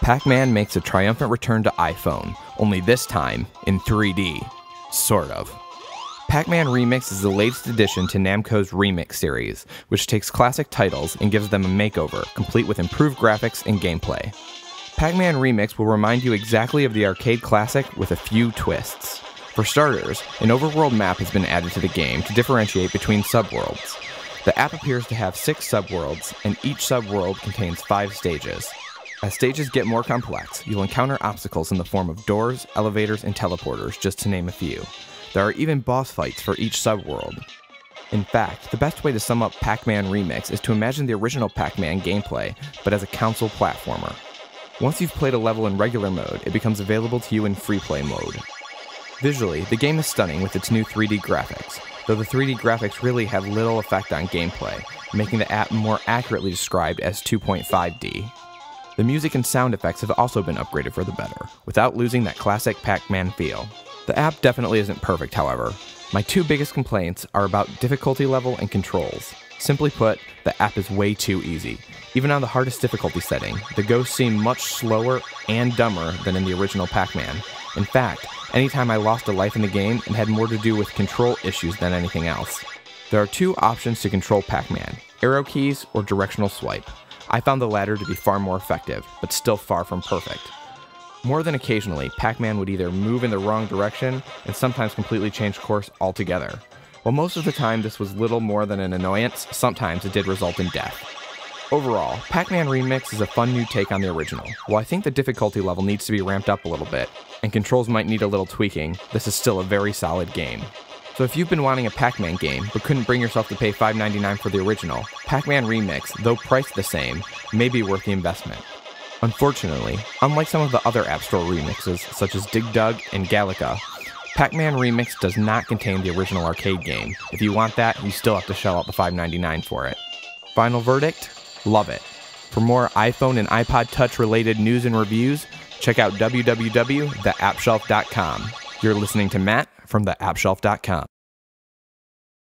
Pac-Man makes a triumphant return to iPhone, only this time in 3D. Sort of. Pac-Man Remix is the latest addition to Namco's Remix series, which takes classic titles and gives them a makeover, complete with improved graphics and gameplay. Pac-Man Remix will remind you exactly of the arcade classic with a few twists. For starters, an overworld map has been added to the game to differentiate between subworlds. The app appears to have 6 subworlds, and each subworld contains 5 stages. As stages get more complex, you'll encounter obstacles in the form of doors, elevators, and teleporters, just to name a few. There are even boss fights for each subworld. In fact, the best way to sum up Pac-Man Remix is to imagine the original Pac-Man gameplay, but as a console platformer. Once you've played a level in regular mode, it becomes available to you in free play mode. Visually, the game is stunning with its new 3D graphics, though the 3D graphics really have little effect on gameplay, making the app more accurately described as 2.5D. The music and sound effects have also been upgraded for the better, without losing that classic Pac-Man feel. The app definitely isn't perfect, however. My 2 biggest complaints are about difficulty level and controls. Simply put, the app is way too easy. Even on the hardest difficulty setting, the ghosts seem much slower and dumber than in the original Pac-Man. In fact, anytime I lost a life in the game, it had more to do with control issues than anything else. There are 2 options to control Pac-Man: arrow keys or directional swipe. I found the latter to be far more effective, but still far from perfect. More than occasionally, Pac-Man would either move in the wrong direction and sometimes completely change course altogether. While most of the time this was little more than an annoyance, sometimes it did result in death. Overall, Pac-Man Remix is a fun new take on the original. While I think the difficulty level needs to be ramped up a little bit, and controls might need a little tweaking, this is still a very solid game. So if you've been wanting a Pac-Man game, but couldn't bring yourself to pay $5.99 for the original, Pac-Man Remix, though priced the same, may be worth the investment. Unfortunately, unlike some of the other App Store remixes, such as Dig Dug and Galaga, Pac-Man Remix does not contain the original arcade game. If you want that, you still have to shell out the $5.99 for it. Final verdict? Love it. For more iPhone and iPod Touch related news and reviews, check out www.theappshelf.com. You're listening to Matt from theappshelf.com.